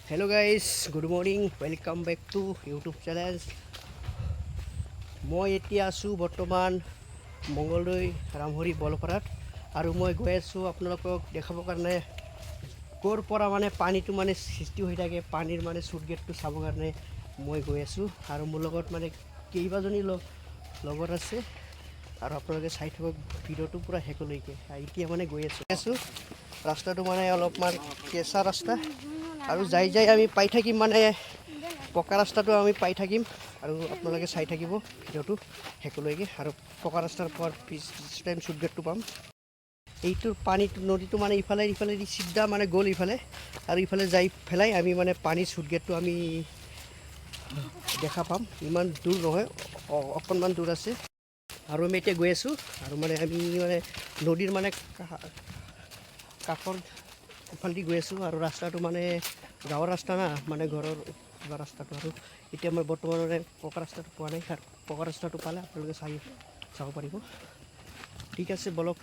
Hello guys, good morning. Welcome back to YouTube channel. মই এতিয়া আছোঁ বৰ্তমান মংগলদৈ ৰামহৰি বলপাৰাত আৰু মই গৈ আছোঁ আপোনালোকক দেখাবৰ কাৰণে ক'ৰ পৰা মানে পানীটো মানে সৃষ্টি হৈ থাকে পানীৰ মানে চুট গেটটো চাবৰ কাৰণে মই গৈ আছোঁ আৰু মোৰ লগত মানে কেইবাজনী লগত আছে আৰু আপোনালোকে চাই থাকক ভিডিঅ'টো পূৰা শেষলৈকে এতিয়া মানে গৈ আছোঁ ৰাস্তাটো মানে অলপমান কেঁচা ৰাস্তা আৰু যাই আমি পাই থাকিম মানে পকা ৰাস্তাটো আমি পাই থাকিম আৰু আপোনালোকে চাই থাকিব ভিডিঅ'টো শেষলৈকে আৰু পকা ৰাস্তাৰ পৰ পিছ টাইম চুট গেটটো পাম এইটোৰ পানীটো নদীটো মানে ইফালে চিধা মানে গ'ল ইফালে আৰু ইফালে যাই পেলাই আমি মানে পানীৰ চুট গেটটো আমি দেখা পাম ইমান দূৰ নহয় অকণমান দূৰ আছে আৰু আমি এতিয়া গৈ আছোঁ আৰু মানে আমি মানে নদীৰ মানে কাষৰ ইফালেদি গৈ আছোঁ আৰু ৰাস্তাটো মানে গাঁৱৰ ৰাস্তা না মানে ঘৰৰ কিবা ৰাস্তাটো আৰু এতিয়া মই বৰ্তমান মানে পকা ৰাস্তাটো পোৱা নাই আৰু পকা ৰাস্তাটো পালে আপোনালোকে চাব পাৰিব ঠিক আছে বলক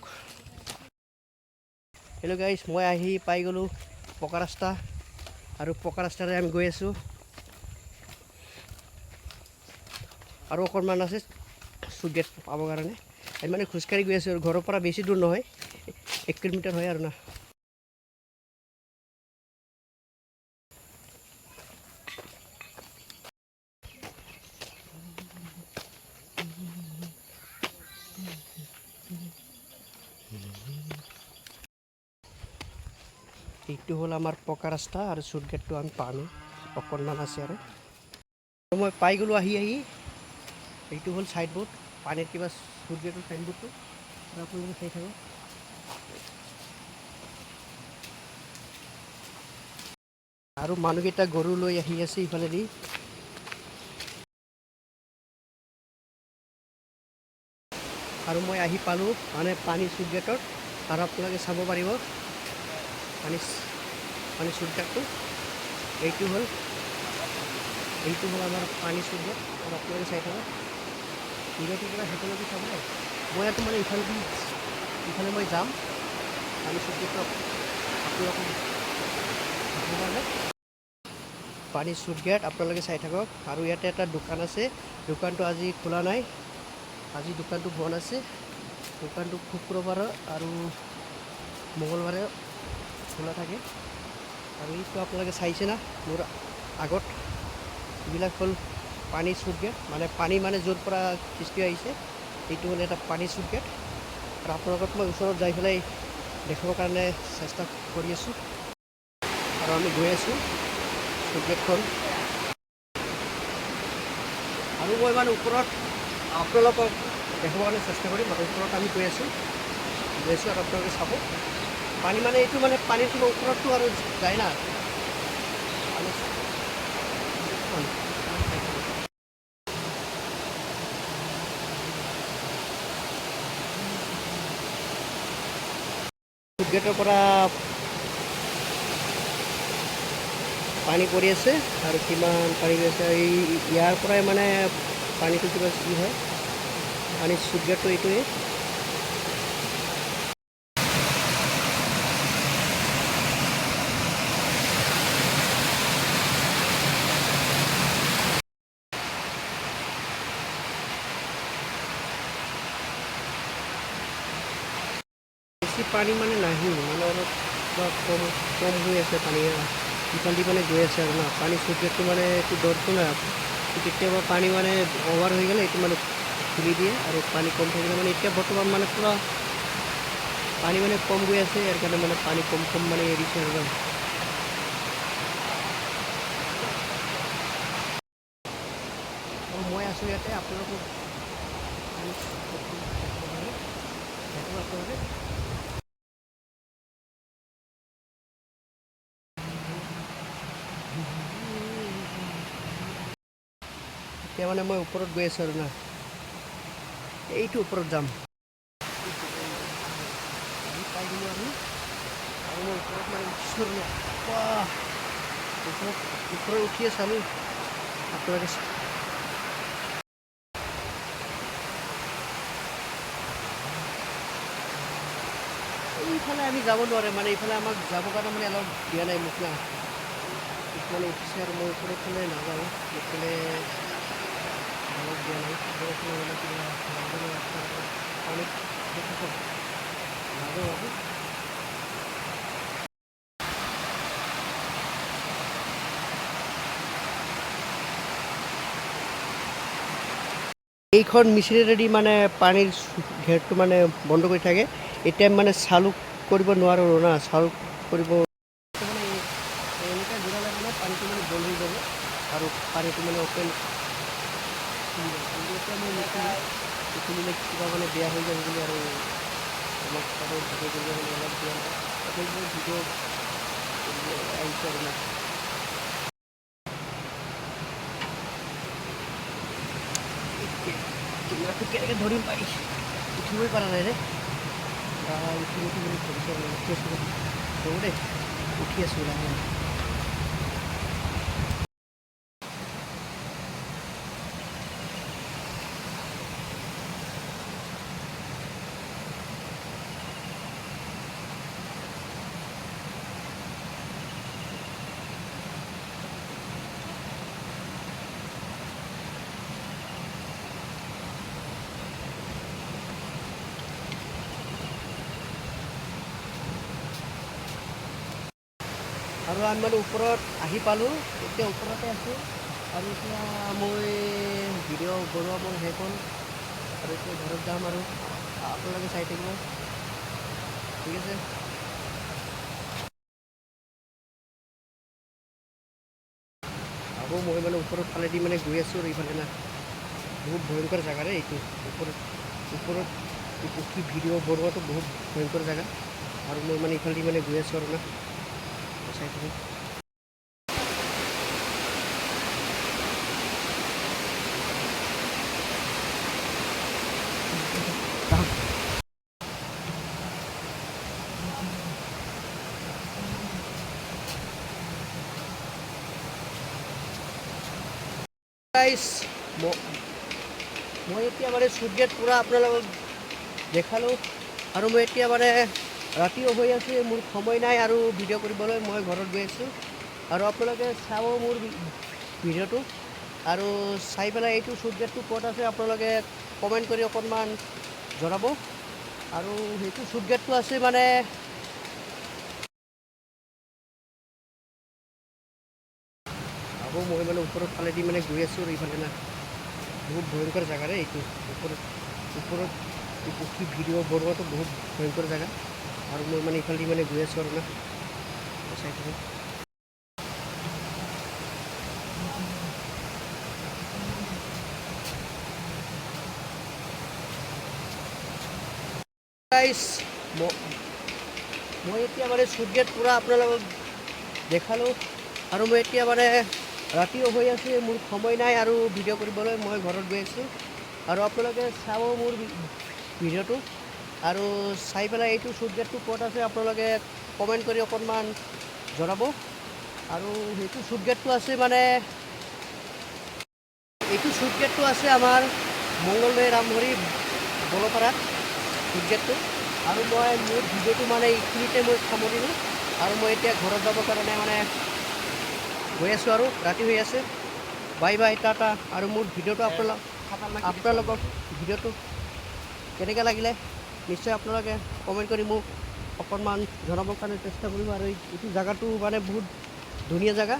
হেল্ল' গাইজ মই আহি পাই গ'লোঁ পকা ৰাস্তা আৰু পকা ৰাস্তাৰে আমি গৈ আছোঁ আৰু অকণমান আছে চুট গেট পাবৰ কাৰণে আমি মানে খোজকাঢ়ি গৈ আছোঁ আৰু ঘৰৰ পৰা বেছি দূৰ নহয় 1 কিলোমিটাৰ হয় আৰু না এইটো হ'ল আমাৰ পকা ৰাস্তা আৰু চুট গেটটো আমি পালোঁ অকণমান আছে আৰু মই পাই গ'লোঁ আহি এইটো হ'ল চাইডবোৰ্ড পানীৰ কিবা চুট গেটৰ চাইডবোৰ্ডটো আৰু আপোনালোকে চাই থাকক আৰু মানুহকেইটা গৰু লৈ আহি আছে ইফালেদি আৰু মই আহি পালোঁ মানে পানী চুট গেটত আৰু আপোনালোকে চাব পাৰিব পানী চুট গেটটো এইটো হ'ল আমাৰ পানী চুট গেট আৰু আপোনালোকে চাই থাকক ভিডিঅ'টো পৰা শেষলৈকে চাব মই ইয়াতো মানে ইফালে মই যাম পানী চুট গেটটো আপোনালোকক পানী চুট গেট আপোনালোকে চাই থাকক আৰু ইয়াতে এটা দোকান আছে দোকানটো আজি খোলা নাই আজি দোকানটো বন্ধ আছে দোকানটো শুক্ৰবাৰ আৰু মঙ্গলবাৰে খোলা থাকে আৰু এইটো আপোনালোকে চাইছে না মোৰ আগত এইবিলাক হ'ল পানী চুট গেট মানে পানী মানে য'ৰ পৰা সৃষ্টি আহিছে এইটো হ'ল এটা পানী চুট গেট আৰু আপোনালোকক মই ওচৰত যাই পেলাই দেখাবৰ কাৰণে চেষ্টা কৰি আছোঁ আৰু আমি গৈ আছোঁ চুট গেটখন আৰু মই মানে ওপৰত আপোনালোকক দেখাবৰ কাৰণে চেষ্টা কৰিম আৰু ওপৰত আমি গৈ আছোঁ আৰু আপোনালোকে চাব পানী মানে এইটো মানে পানীটো ওপৰতটো আৰু যায় না চুট গেটৰ পৰা পানী পৰি আছে আৰু কিমান পানী গৈ আছে ইয়াৰ পৰাই মানে পানীটো কিবা কি হয় পানী চুট গেটটো এইটোৱে বেছি পানী মানে নাহি মানে অলপ কম হৈ আছে পানী ইফালেদি মানে গৈ আছে আৰু না পানী চুট গেটটো মানে এইটো দৰটো না কেতিয়াবা পানী মানে অভাৰ হৈ গ'লে এইটো মানে খুলি দিয়ে আৰু পানী কম থাকিলে মানে এতিয়া বৰ্তমান মানে পূৰা পানী মানে কম গৈ আছে ইয়াৰ কাৰণে মানে পানী কম মানে এৰিছে আৰু মই আছোঁ ইয়াতে আপোনালোকক এতিয়া মানে মই ওপৰত গৈ আছোঁ আৰু না এইটো ওপৰত যাম পাই গ'লোঁ আৰু মই ওপৰত মানে উঠিছোঁ ওপৰত উঠিয়ে চালোঁ আপোনালোকে এইফালে আমি যাব নোৱাৰে মানে এইফালে আমাক যাবৰ কাৰণে মানে অলপ দিয়া নাই মোক না মানে উঠিছে আৰু মই ওপৰৰ ফালে নাযাওঁ, এইফালে অলপ দিয়া নাই ওপৰৰ ফালে মানে কিবা নাজানো পানীত দেখা পাব নাযাওঁ আৰু। এইখন মেচিনেৰেদি মানে পানীৰ ঘেৰটো মানে বন্ধ কৰি থাকে, এতিয়া মানে চালু কৰিব নোৱাৰোঁ না, চালু কৰিব মানে এনেকৈ ঘূৰালে মানে পানীটো মানে বন্ধ হৈ যাব আৰু পানীটো মানে অপেন এতিয়া মই খুলিলে কিবা মানে বেয়া হৈ যাব বুলি আৰু অলপ আৰু ভিডিঅ' কৰিব মানে অলপ দিয়া নাই, তথাপিও ভিডিঅ' আহিছে আৰু না। কেমেৰাটো কেনেকৈ ধৰিম পাই উঠিবই পৰা নাই ৰে, উঠি উঠি বুলি ধৰিছে উঠি আছোঁ হ'ব দেই, উঠি আছোঁ লাহে লাহে। আৰু আমি মানে ওপৰত আহি পালোঁ, এতিয়া ওপৰতে আছোঁ আৰু এতিয়া মই ভিডিঅ' বনোৱা মোৰ শেষ হ'ল আৰু এতিয়া ঘৰত যাম আৰু আপোনালোকে চাই থাকিব, ঠিক আছে। আকৌ মই মানে ওপৰৰ ফালেদি মানে গৈ আছোঁ আৰু এইফালে না, বহুত ভয়ংকৰ জেগা ৰে এইটো, ওপৰত উঠি ভিডিঅ' বনোৱাটো বহুত ভয়ংকৰ জেগা আৰু মই মানে এইফালেদি মানে গৈ আছোঁ আৰু না, চাই থাকোঁ। গাইছ মই এতিয়া মানে চুটগেট পূৰা আপোনালোকক দেখালোঁ আৰু মই এতিয়া মানে ৰাতিও হৈ আছে, মোৰ সময় নাই আৰু ভিডিঅ' কৰিবলৈ, মই ঘৰত গৈ আছোঁ আৰু আপোনালোকে চাব মোৰ ভিডিঅ'টো আৰু চাই পেলাই এইটো চুটগেটটো ক'ত আছে আপোনালোকে কমেণ্ট কৰি অকণমান জনাব। আৰু সেইটো চুটগেটটো আছে মানে আকৌ মই মানে ওপৰৰ ফালেদি মানে গৈ আছোঁ আৰু এইফালে না, বহুত ভয়ংকৰ জেগা ৰে এইটো, ওপৰত উঠি ভিডিঅ' বনোৱাটো বহুত ভয়ংকৰ জেগা আৰু মই মানে এইফালেদি মানে গৈ আছোঁ আৰু না, চাই থাকোঁ। গাইছ মই এতিয়া মানে চুটগেট পূৰা আপোনালোকক দেখালোঁ আৰু মই এতিয়া মানে ৰাতিও হৈ আছে, মোৰ সময় নাই আৰু ভিডিঅ' কৰিবলৈ, মই ঘৰত গৈ আছোঁ আৰু আপোনালোকে চাব মোৰ ভিডিঅ'টো আৰু চাই পেলাই এইটো চুটগেটটো ক'ত আছে আপোনালোকে কমেণ্ট কৰি অকণমান জনাব। আৰু সেইটো চুটগেটটো আছে মানে এইটো চুটগেটটো আছে আমাৰ মংগলদৈ ৰামভৰি বলপাৰাত চুটগেটটো, আৰু মই মোৰ ভিডিঅ'টো মানে এইখিনিতে মই সামৰিলোঁ আৰু মই এতিয়া ঘৰত যাবৰ কাৰণে মানে গৈ আছোঁ আৰু ৰাতি হৈ আছে। Bye bye, Tata. আৰু মোৰ ভিডিঅ'টো আপোনালোকক ভিডিঅ'টো কেনেকৈ লাগিলে নিশ্চয় আপোনালোকে কমেণ্ট কৰি মোক অকণমান জনাবৰ কাৰণে চেষ্টা কৰিব। আৰু এইটো জেগাটো মানে বহুত ধুনীয়া জেগা।